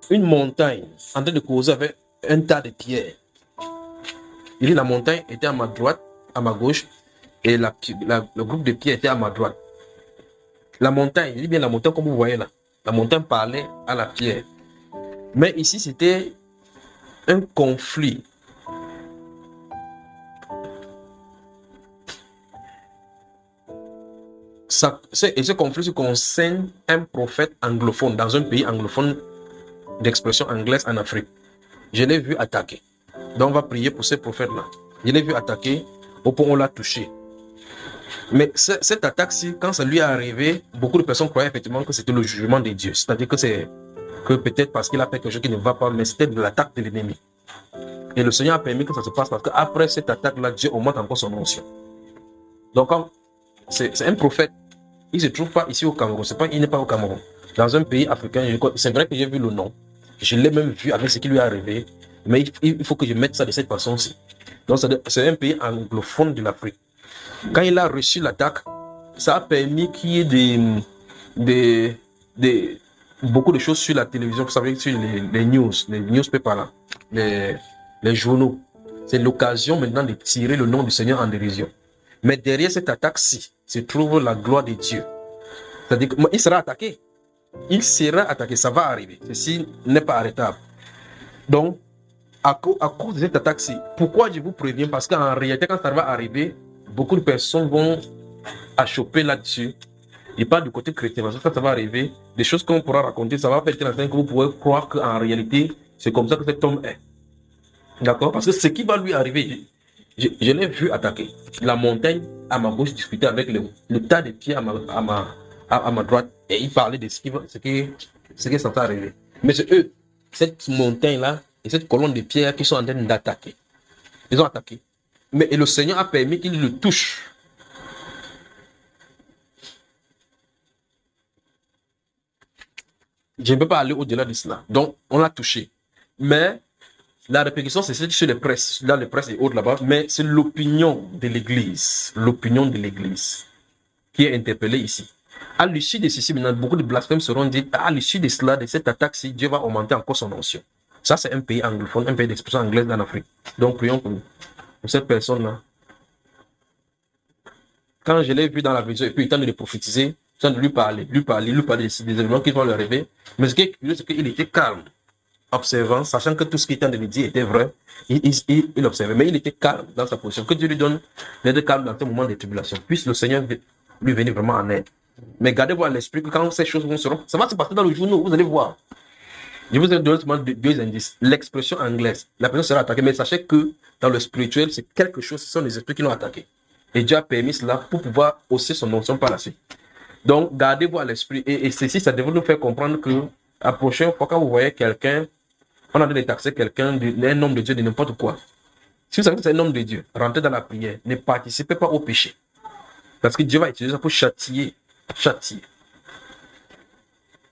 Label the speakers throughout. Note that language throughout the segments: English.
Speaker 1: une montagne en train de causer avec un tas de pierres. Il dit la montagne était à ma droite, à ma gauche, et le groupe de pierres était à ma droite. La montagne, il dit bien la montagne comme vous voyez là. La montagne parlait à la pierre. Mais ici, c'était un conflit. Et ce conflit concerne un prophète anglophone dans un pays anglophone d'expression anglaise en Afrique. Je l'ai vu attaquer. Donc on va prier pour ce prophète-là. Je l'ai vu attaquer au point où on l'a touché. Mais cette attaque-ci, quand ça lui est arrivé, beaucoup de personnes croyaient effectivement que c'était le jugement de Dieu. C'est-à-dire que peut-être parce qu'il a fait quelque chose qui ne va pas, mais c'était de l'attaque de l'ennemi. Et le Seigneur a permis que ça se passe parce qu'après cette attaque-là, Dieu augmente encore son onction. Donc c'est un prophète. Il ne se trouve pas ici au Cameroun. Il n'est pas au Cameroun. Dans un pays africain, c'est vrai que j'ai vu le nom. Je l'ai même vu avec ce qui lui est arrivé. Mais il faut que je mette ça de cette façon-ci. Donc c'est un pays anglophone de l'Afrique. Quand il a reçu l'attaque, ça a permis qu'il y ait beaucoup de choses sur la télévision. Vous savez, sur les newspapers, les journaux. C'est l'occasion maintenant de tirer le nom du Seigneur en dérision. Mais derrière cette attaque-ci se trouve la gloire de Dieu. C'est-à-dire qu'il sera attaqué. Il sera attaqué, ça va arriver. Ceci n'est pas arrêtable. Donc, à cause de cette attaque-ci, pourquoi je vous préviens? Parce qu'en réalité, quand ça va arriver, beaucoup de personnes vont achoper là-dessus. Et pas du côté chrétien. Parce que quand ça va arriver, des choses qu'on pourra raconter, ça va faire que vous pourrez croire qu'en réalité, c'est comme ça que cet homme est. D'accord? Parce que ce qui va lui arriver, je l'ai vu attaquer. La montagne à ma gauche discuter avec le tas de pieds à ma droite. Et il parlait de ce qui est censé arriver. Mais c'est eux, cette montagne-là et cette colonne de pierre qui sont en train d'attaquer. Ils ont attaqué. Mais le Seigneur a permis qu'il le touche. Je ne peux pas aller au-delà de cela. Donc, on l'a touché. Mais la répercussion, c'est celle sur les presses. Là, les presses et autres là-bas. Mais c'est l'opinion de l'Église. L'opinion de l'Église qui est interpellée ici. À l'issue de ceci, maintenant, beaucoup de blasphèmes seront dit, à l'issue de cela, de cette attaque-ci, Dieu va augmenter encore son onction. Ça, c'est un pays anglophone, un pays d'expression anglaise en Afrique. Donc, prions pour cette personne-là. Quand je l'ai vu dans la vision, et puis il tente de prophétiser, il tente de lui parler des événements qui vont lui arriver. Mais ce qui est curieux, c'est qu'il était calme, observant, sachant que tout ce qu'il tente de lui dire était vrai. Il observait, mais il était calme dans sa position. Que Dieu lui donne d'être calme dans ce moment de tribulation. Puisse le Seigneur lui venir vraiment en aide. Mais gardez-vous à l'esprit que quand ces choses vont se rendre, ça va se passer dans le journaux, vous allez voir. Je vous ai donné seulement deux indices. L'expression anglaise, la personne sera attaquée, mais sachez que dans le spirituel, c'est quelque chose, ce sont les esprits qui l'ont attaqué. Et Dieu a permis cela pour pouvoir hausser son onction par la suite. Donc, gardez-vous à l'esprit. Et ceci, ça devrait nous faire comprendre que la prochaine fois, quand vous voyez quelqu'un, on a de taxer quelqu'un, un homme de Dieu, de n'importe quoi. Si vous savez que c'est un homme de Dieu, rentrez dans la prière. Ne participez pas au péché. Parce que Dieu va utiliser ça pour châtier.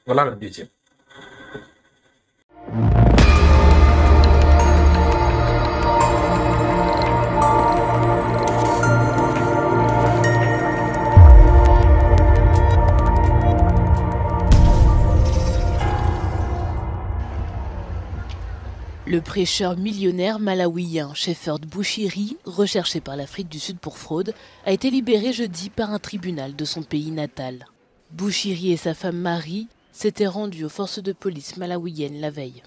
Speaker 1: Voilà le deuxième.
Speaker 2: Le prêcheur millionnaire malawien Shepherd Bushiri, recherché par l'Afrique du Sud pour fraude, a été libéré jeudi par un tribunal de son pays natal. Bushiri et sa femme Marie s'étaient rendus aux forces de police malawiennes la veille.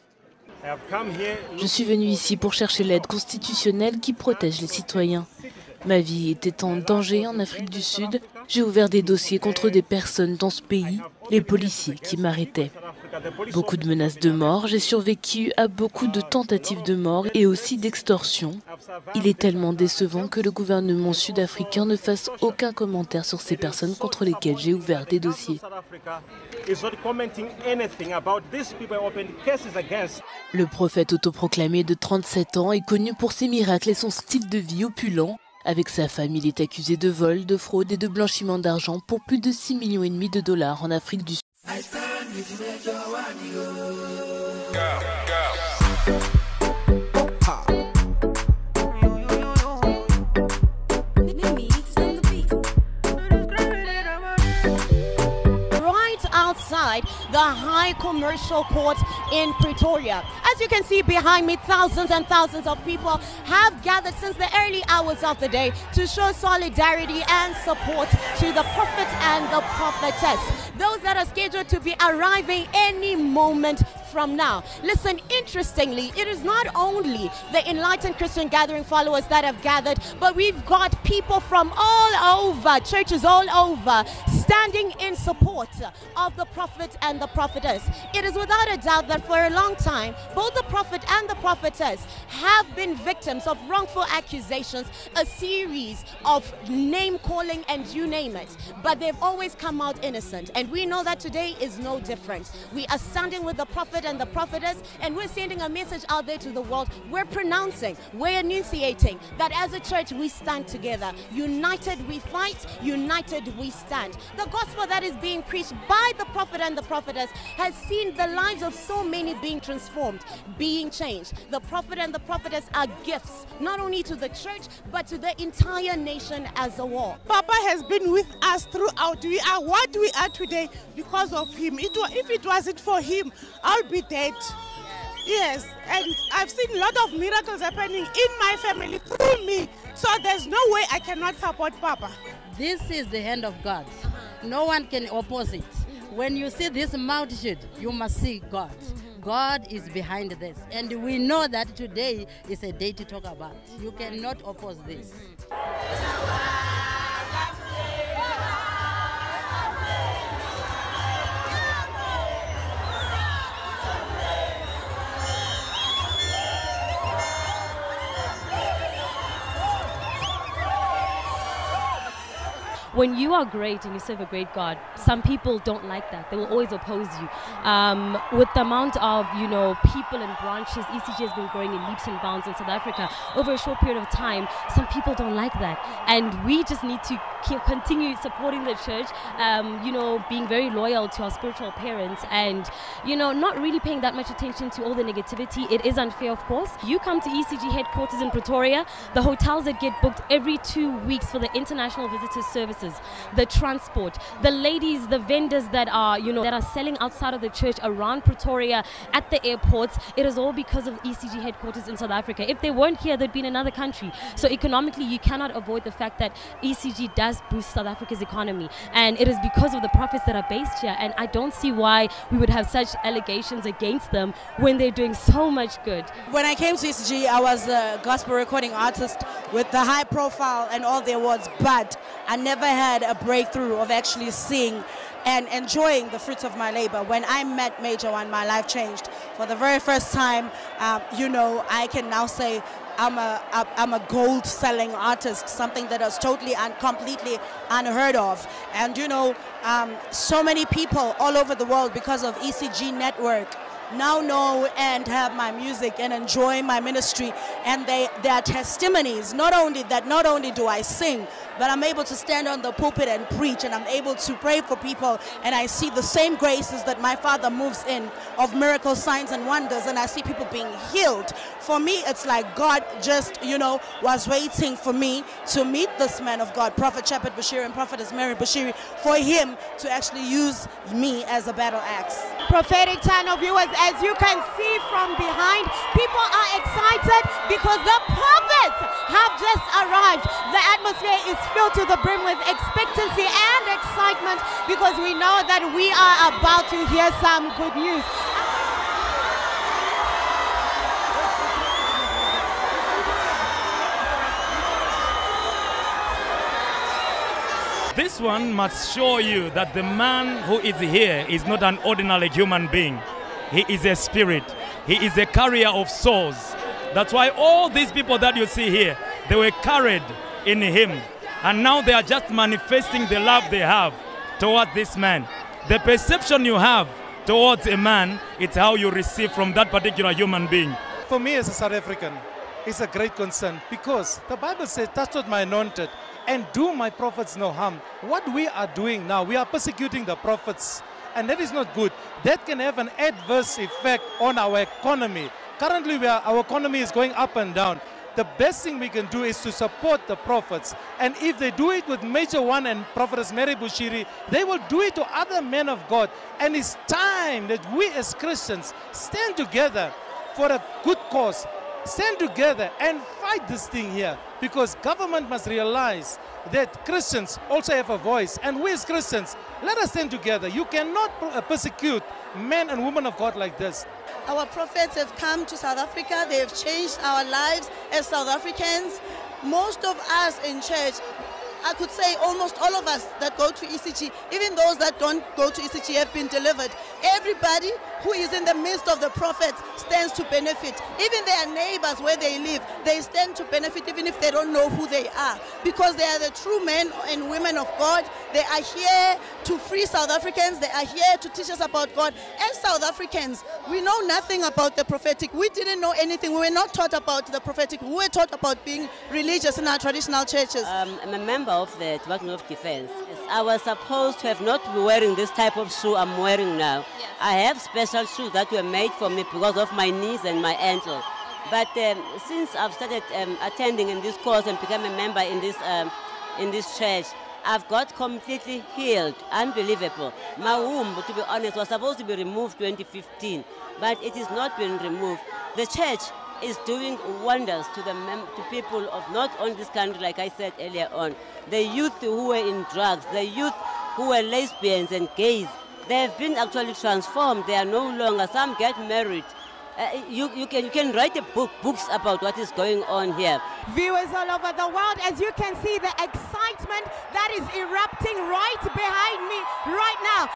Speaker 2: Je suis venu ici pour chercher l'aide constitutionnelle qui protège les citoyens. Ma vie était en danger en Afrique du Sud. J'ai ouvert des dossiers contre des personnes dans ce pays, les policiers qui m'arrêtaient. Beaucoup de menaces de mort, j'ai survécu à beaucoup de tentatives de mort et aussi d'extorsion. Il est tellement décevant que le gouvernement sud-africain ne fasse aucun commentaire sur ces personnes contre lesquelles j'ai ouvert des dossiers. Le prophète autoproclamé de 37 ans est connu pour ses miracles et son style de vie opulent. Avec sa femme, il est accusé de vol, de fraude et de blanchiment d'argent pour plus de 6,5 millions de dollars en Afrique du Sud.
Speaker 3: inside the High Commercial Court in Pretoria. As you can see behind me, thousands and thousands of people have gathered since the early hours of the day to show solidarity and support to the prophet and the prophetess, those that are scheduled to be arriving any moment from now. Listen, interestingly, it is not only the Enlightened Christian Gathering followers that have gathered, but we've got people from all over, churches all over, standing in support of the prophet and the prophetess. It is without a doubt that for a long time, both the prophet and the prophetess have been victims of wrongful accusations, a series of name calling and you name it, but they've always come out innocent. And we know that today is no different. We are standing with the prophet and the prophetess, and we're sending a message out there to the world. We're pronouncing, we're enunciating that as a church we stand together. United we fight, united we stand. The gospel that is being preached by the prophet and the prophetess has seen the lives of so many being transformed, being changed. The prophet and the prophetess are gifts, not only to the church, but to the entire nation as a whole.
Speaker 4: Papa has been with us throughout. We are what we are today because of him. If it wasn't for him, I'll be dead. Yes, and I've seen a lot of miracles happening in my family through me. So there's no way I cannot support Papa.
Speaker 5: This is the hand of God. No one can oppose it. When you see this multitude, you must see God. God is behind this. And we know that today is a day to talk about. You cannot oppose this.
Speaker 6: When you are great and you serve a great God, some people don't like that. They will always oppose you. With the amount of, people and branches, ECG has been growing in leaps and bounds in South Africa over a short period of time. Some people don't like that. And we just need to continue supporting the church, being very loyal to our spiritual parents and, not really paying that much attention to all the negativity. It is unfair, of course. You come to ECG headquarters in Pretoria, the hotels that get booked every 2 weeks for the international visitors services, the transport, the ladies, the vendors that are, that are selling outside of the church around Pretoria at the airports, it is all because of ECG headquarters in South Africa. If they weren't here, they'd be in another country. So economically, you cannot avoid the fact that ECG does boost South Africa's economy. And it is because of the prophets that are based here. And I don't see why we would have such allegations against them when they're doing so much good.
Speaker 4: When I came to ECG, I was a gospel recording artist with the high profile and all the awards, but I never had a breakthrough of actually seeing and enjoying the fruits of my labor. When I met Major One, my life changed. For the very first time, I can now say I'm a gold-selling artist, something that is totally and completely unheard of. And so many people all over the world, because of ECG Network, now know and have my music and enjoy my ministry, and their testimonies. Not only do I sing, but I'm able to stand on the pulpit and preach, and I'm able to pray for people, and I see the same graces that my Father moves in of miracles, signs and wonders, and I see people being healed. For me, it's like God just, was waiting for me to meet this man of God, Prophet Shepherd Bushiri and Prophetess Mary Bushiri, for him to actually use me as a battle axe.
Speaker 3: Prophetic channel viewers, as you can see from behind, people are excited because the prophets have just arrived. The atmosphere is filled to the brim with expectancy and excitement because we know that we are about to hear some good news.
Speaker 7: This one must show you that the man who is here is not an ordinary human being. He is a spirit. He is a carrier of souls. That's why all these people that you see here, they were carried in him. And now they are just manifesting the love they have towards this man. The perception you have towards a man, it's how you receive from that particular human being.
Speaker 8: For me as a South African, it's a great concern because the Bible says, touch not my anointed and do my prophets no harm. What we are doing now, we are persecuting the prophets, and that is not good. That can have an adverse effect on our economy. Currently, our economy is going up and down. the best thing we can do is to support the prophets. And if they do it with Major One and Prophetess Mary Bushiri, they will do it to other men of God. And it's time that we as Christians stand together for a good cause. Stand together and fight this thing here, because government must realize that Christians also have a voice, and we as Christians, let us stand together. You cannot persecute men and women of God like this.
Speaker 9: Our prophets have come to South Africa. They have changed our lives as South Africans. Most of us in church, I could say almost all of us that go to ECG, even those that don't go to ECG, have been delivered. Everybody who is in the midst of the prophets stands to benefit. Even their neighbors where they live, they stand to benefit even if they don't know who they are, because they are the true men and women of God. They are here to free South Africans. They are here to teach us about God. As South Africans, we know nothing about the prophetic. We didn't know anything. We were not taught about the prophetic. We were taught about being religious in our traditional churches.
Speaker 10: I'm a member of the Department of Defense. Yes, I was supposed to have not been wearing this type of shoe I'm wearing now. Yes. I have special shoes that were made for me because of my knees and my ankle. But since I've started attending in this course and become a member in this church, I've got completely healed. Unbelievable. My womb, to be honest, was supposed to be removed 2015, but it is not been removed. The church is doing wonders to to people of not only this country, like I said earlier on. The youth who were in drugs, the youth who were lesbians and gays, they have been actually transformed. They are no longer, some get married. You can write books about what is going on here.
Speaker 3: Viewers all over the world, as you can see, the excitement that is erupting right behind me right now.